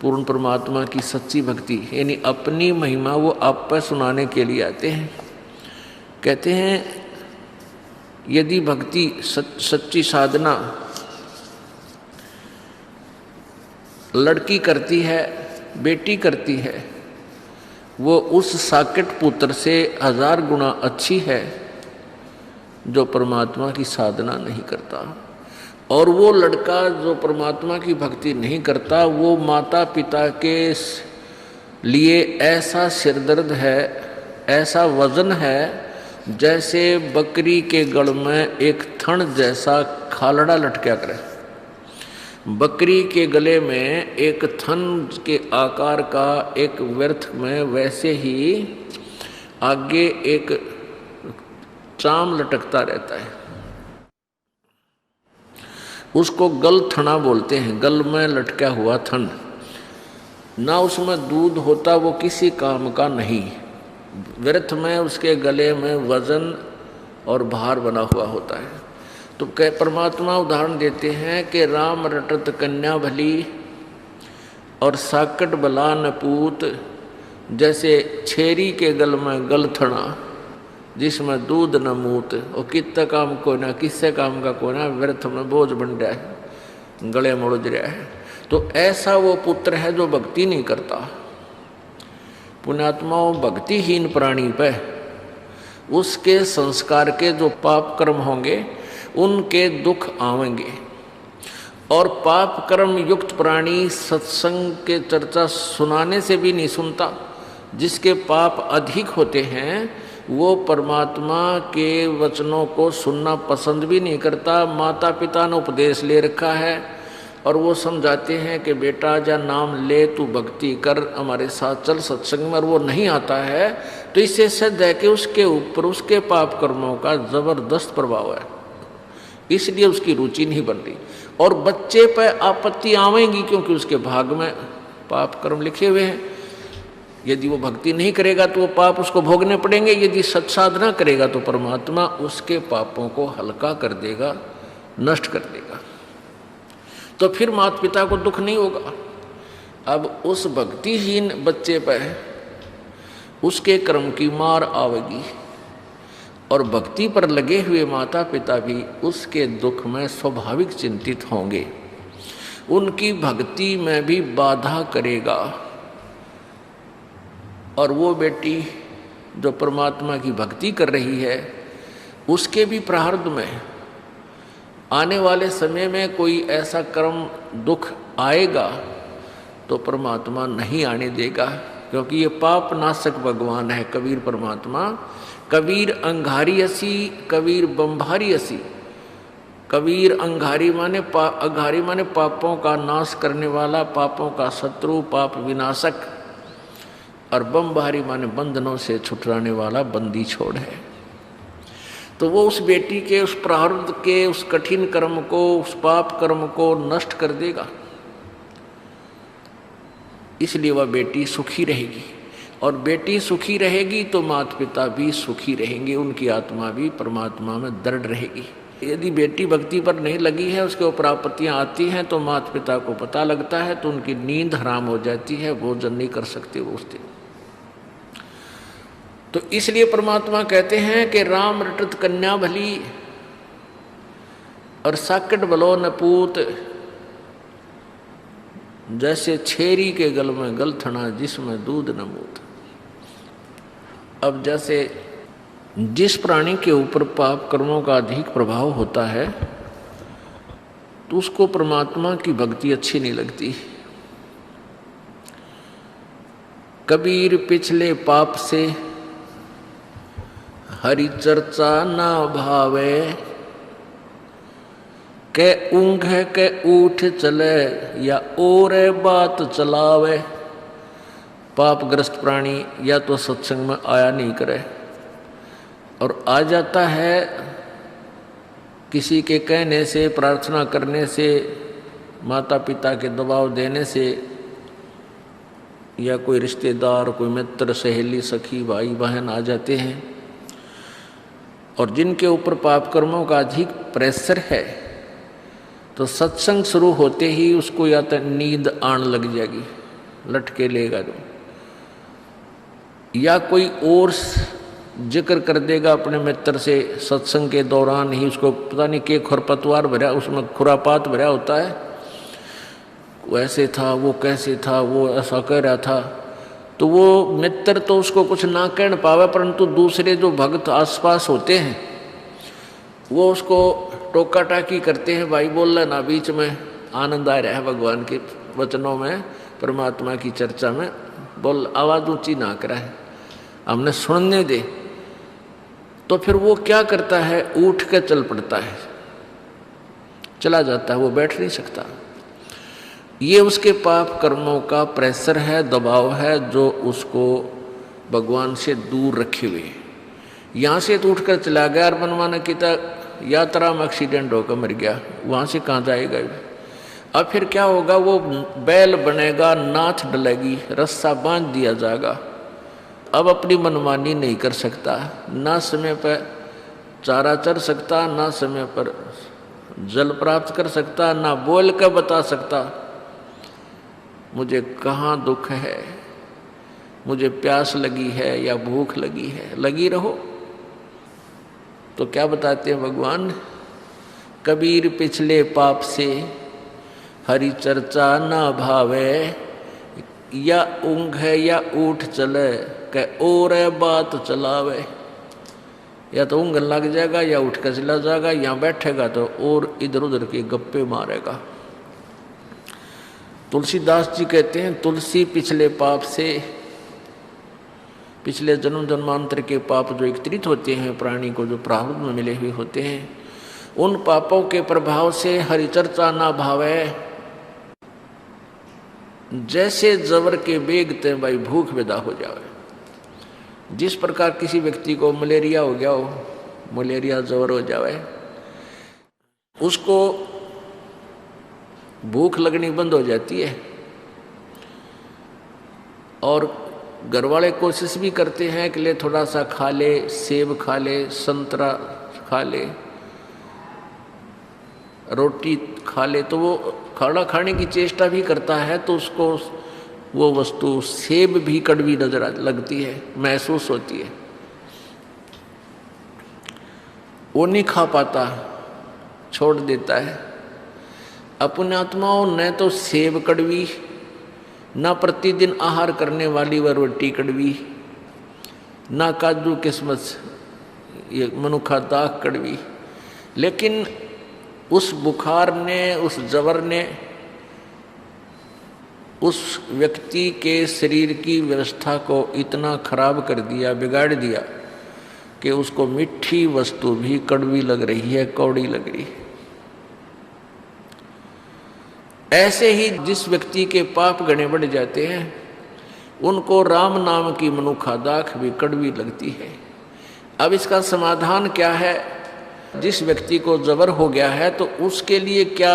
पूर्ण परमात्मा की सच्ची भक्ति, यानी अपनी महिमा वो आप पर सुनाने के लिए आते हैं। कहते हैं यदि भक्ति सच्ची साधना लड़की करती है, बेटी करती है, वो उस साकेत पुत्र से 1000 गुना अच्छी है जो परमात्मा की साधना नहीं करता। और वो लड़का जो परमात्मा की भक्ति नहीं करता, वो माता पिता के लिए ऐसा सिरदर्द है, ऐसा वजन है, जैसे बकरी के गल में एक थन जैसा खालड़ा लटका करे। बकरी के गले में एक थन के आकार का एक व्यर्थ में वैसे ही आगे एक चाम लटकता रहता है। उसको गल थना बोलते हैं, गल में लटका हुआ थन। ना उसमें दूध होता, वो किसी काम का नहीं। व्यर्थ में उसके गले में वजन और भार बना हुआ होता है। तो परमात्मा उदाहरण देते हैं कि राम रटत कन्या भली और साकट बला न पूत, जैसे छेरी के गल में गल थना जिसमें दूध न मूत। और कितना काम को ना, किससे काम का को ना, व्यर्थ में बोझ बन रहा है, गले में उलझ रहा है। तो ऐसा वो पुत्र है जो भक्ति नहीं करता। पुण्यात्माओं, भक्तिहीन प्राणी पे उसके संस्कार के जो पाप कर्म होंगे उनके दुख आवेंगे। और पाप कर्म युक्त प्राणी सत्संग के चर्चा सुनाने से भी नहीं सुनता। जिसके पाप अधिक होते हैं वो परमात्मा के वचनों को सुनना पसंद भी नहीं करता। माता पिता ने उपदेश ले रखा है और वो समझाते हैं कि बेटा जा नाम ले, तू भक्ति कर, हमारे साथ चल सत्संग में, और वो नहीं आता है। तो इससे सिद्ध है कि उसके ऊपर उसके पाप कर्मों का जबरदस्त प्रभाव है, इसलिए उसकी रुचि नहीं बन रही। और बच्चे पर आपत्ति आवेंगी क्योंकि उसके भाग में पाप कर्म लिखे हुए हैं। यदि वो भक्ति नहीं करेगा तो वो पाप उसको भोगने पड़ेंगे। यदि सत्साधना करेगा तो परमात्मा उसके पापों को हल्का कर देगा, नष्ट कर देगा। तो फिर माता पिता को दुख नहीं होगा। अब उस भक्तिहीन बच्चे पर उसके कर्म की मार आवेगी और भक्ति पर लगे हुए माता पिता भी उसके दुख में स्वाभाविक चिंतित होंगे, उनकी भक्ति में भी बाधा करेगा। और वो बेटी जो परमात्मा की भक्ति कर रही है उसके भी प्रारब्ध में आने वाले समय में कोई ऐसा कर्म दुख आएगा तो परमात्मा नहीं आने देगा, क्योंकि ये पाप नाशक भगवान है कबीर परमात्मा। कबीर अंगारी असी, कबीर बम्भारी असी। कबीर अंगारी माने पापों का नाश करने वाला, पापों का शत्रु, पाप विनाशक। और बम्भारी माने बंधनों से छुटराने वाला, बंदी छोड़ है। तो वो उस बेटी के उस प्रारब्ध के उस कठिन कर्म को, उस पाप कर्म को नष्ट कर देगा। इसलिए वह बेटी सुखी रहेगी। और बेटी सुखी रहेगी तो माता पिता भी सुखी रहेंगे, उनकी आत्मा भी परमात्मा में दृढ़ रहेगी। यदि बेटी भक्ति पर नहीं लगी है, उसके ऊपर आपत्तियाँ आती हैं तो माता पिता को पता लगता है, तो उनकी नींद हराम हो जाती है, भोजन नहीं कर सकते वो उस दिन। तो इसलिए परमात्मा कहते हैं कि राम रटत कन्या भली और साकट बलो न पूत, जैसे छेरी के गल में गल थना जिसमें दूध न मूत। अब जैसे जिस प्राणी के ऊपर पाप कर्मों का अधिक प्रभाव होता है तो उसको परमात्मा की भक्ति अच्छी नहीं लगती। कबीर पिछले पाप से हरि चर्चा ना भावे, के ऊँघ के उठ चले या और बात चलावे। पापग्रस्त प्राणी या तो सत्संग में आया नहीं करे, और आ जाता है किसी के कहने से, प्रार्थना करने से, माता पिता के दबाव देने से, या कोई रिश्तेदार, कोई मित्र, सहेली, सखी, भाई बहन आ जाते हैं। और जिनके ऊपर पाप कर्मों का अधिक प्रेशर है तो सत्संग शुरू होते ही उसको या तो नींद आने लग जाएगी, लटके लेगा जो, या कोई और जिक्र कर देगा अपने मित्र से सत्संग के दौरान ही, उसको पता नहीं के खरपतवार भरा, उसमें खुरापात भरा होता है, वो ऐसे था, वो कैसे था, वो ऐसा कह रहा था, तो वो मित्र तो उसको कुछ ना कह पावे, परंतु दूसरे जो भक्त आसपास होते हैं वो उसको टोका टाकी करते हैं, भाई बोल ना बीच में, आनंद आ रहा है भगवान के वचनों में, परमात्मा की चर्चा में, बोल आवाज़ ऊंची ना करा है, हमने सुनने दे। तो फिर वो क्या करता है, उठ के चल पड़ता है, चला जाता है, वो बैठ नहीं सकता। ये उसके पाप कर्मों का प्रेशर है, दबाव है, जो उसको भगवान से दूर रखे हुए। यहाँ से तो उठकर चला गया और मनमाना की यात्रा में एक्सीडेंट होकर मर गया, वहाँ से कहाँ जाएगा। अब फिर क्या होगा, वो बैल बनेगा, नाथ डलेगी, रस्सा बांध दिया जाएगा, अब अपनी मनमानी नहीं कर सकता, ना समय पर चारा चर सकता, ना समय पर जल प्राप्त कर सकता, ना बोल कर बता सकता मुझे कहाँ दुख है, मुझे प्यास लगी है या भूख लगी है। लगी रहो। तो क्या बताते हैं भगवान, कबीर पिछले पाप से हरि चर्चा ना भावे, या ऊँघ है या उठ चले कह और बात चलावे। या तो ऊँघ लग जाएगा या उठ कर चला जाएगा, यहाँ बैठेगा तो और इधर उधर के गप्पे मारेगा। तुलसीदास जी कहते हैं, तुलसी पिछले पाप से, पिछले जन्म जन्मांतर के पाप जो एकत्रित होते हैं प्राणी को, जो प्रारब्ध में मिले हुए होते हैं, उन पापों के प्रभाव से हरिचर्चा ना भावे, जैसे जबर के बेगते भाई भूख विदा हो जावे। जिस प्रकार किसी व्यक्ति को मलेरिया हो गया हो, मलेरिया जबर हो जावे, उसको भूख लगनी बंद हो जाती है, और घर वाले कोशिश भी करते हैं कि ले थोड़ा सा खा ले, सेब खा ले, संतरा खा ले, रोटी खा ले, तो वो खाना खाने की चेष्टा भी करता है, तो उसको वो वस्तु सेब भी कड़वी नजर लगती है, महसूस होती है, वो नहीं खा पाता, छोड़ देता है। अपने आत्माओं ने तो सेब कड़वी, ना प्रतिदिन आहार करने वाली वह रोटी कड़वी, ना काजू किस्मत ये मनुखा दाग कड़वी, लेकिन उस बुखार ने, उस जबर ने उस व्यक्ति के शरीर की व्यवस्था को इतना खराब कर दिया, बिगाड़ दिया कि उसको मीठी वस्तु भी कड़वी लग रही है, कौड़ी लग रही है। ऐसे ही जिस व्यक्ति के पाप गणे बढ़ जाते हैं, उनको राम नाम की मनुखा दाख भी कड़वी लगती है। अब इसका समाधान क्या है? जिस व्यक्ति को जबर हो गया है तो उसके लिए क्या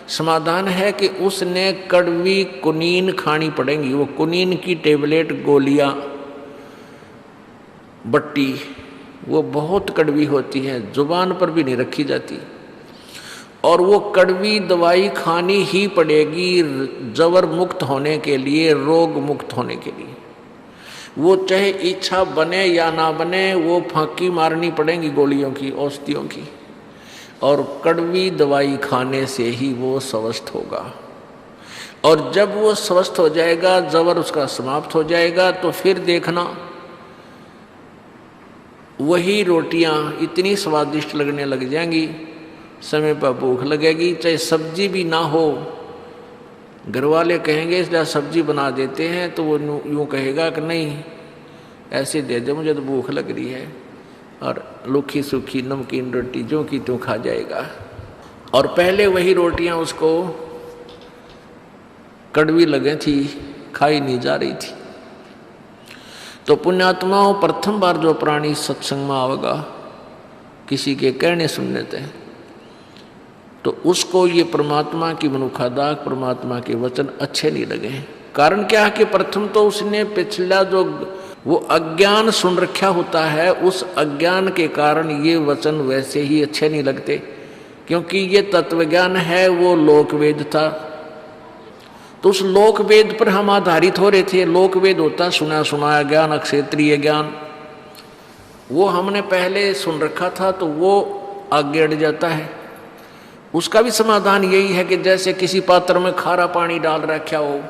समाधान है कि उसने कड़वी कुनीन खानी पड़ेगी। वो कुनीन की टेबलेट, गोलियां, बट्टी, वो बहुत कड़वी होती है, जुबान पर भी नहीं रखी जाती, और वो कड़वी दवाई खानी ही पड़ेगी जबर मुक्त होने के लिए, रोग मुक्त होने के लिए। वो चाहे इच्छा बने या ना बने, वो फांकी मारनी पड़ेगी गोलियों की, औषधियों की, और कड़वी दवाई खाने से ही वो स्वस्थ होगा। और जब वो स्वस्थ हो जाएगा, जबर उसका समाप्त हो जाएगा, तो फिर देखना वही रोटियां इतनी स्वादिष्ट लगने लग जाएंगी, समय पर भूख लगेगी, चाहे सब्जी भी ना हो। घर वाले कहेंगे इसलिए सब्जी बना देते हैं, तो वो यूँ कहेगा कि नहीं ऐसे दे दे, मुझे तो भूख लग रही है, और लूखी सूखी नमकीन रोटी जो की त्यों खा जाएगा। और पहले वही रोटियां उसको कड़वी लगे थी, खाई नहीं जा रही थी। तो पुण्यात्माओं, प्रथम बार जो प्राणी सत्संग में आवेगा, किसी के कहने सुनने थे, तो उसको ये परमात्मा की मनुखा दाग, परमात्मा के वचन अच्छे नहीं लगे। कारण क्या है कि प्रथम तो उसने पिछला जो वो अज्ञान सुन रखा होता है, उस अज्ञान के कारण ये वचन वैसे ही अच्छे नहीं लगते, क्योंकि ये तत्वज्ञान है, वो लोकवेद था। तो उस लोक वेद पर हम आधारित हो रहे थे। लोक वेद होता सुना सुनाया ज्ञान, अक्षेत्रीय ज्ञान, वो हमने पहले सुन रखा था तो वो आगे अड़ जाता है। उसका भी समाधान यही है कि जैसे किसी पात्र में खारा पानी डाल रखा हो,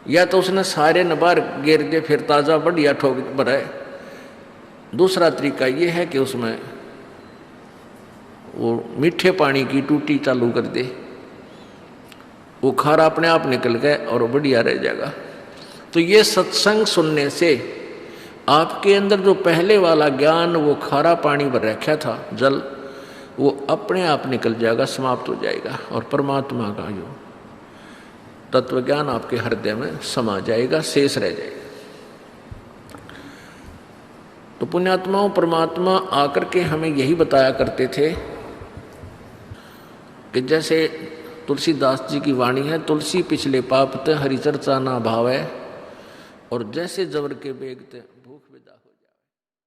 या तो उसने सारे नबार गिर दे फिर ताज़ा बढ़िया ठोक भराए। दूसरा तरीका ये है कि उसमें वो मीठे पानी की टूटी चालू कर दे, वो खारा अपने आप निकल गए और बढ़िया रह जाएगा। तो ये सत्संग सुनने से आपके अंदर जो पहले वाला ज्ञान, वो खारा पानी भर रखा था जल, वो अपने आप निकल जाएगा, समाप्त हो जाएगा, और परमात्मा का जो तत्व ज्ञान आपके हृदय में समा जाएगा, शेष रह जाएगा। तो पुण्यात्माओं, परमात्मा आकर के हमें यही बताया करते थे कि जैसे तुलसीदास जी की वाणी है, तुलसी पिछले पाप ते हरि चर्चा ना भावै, और जैसे जबर के बेगते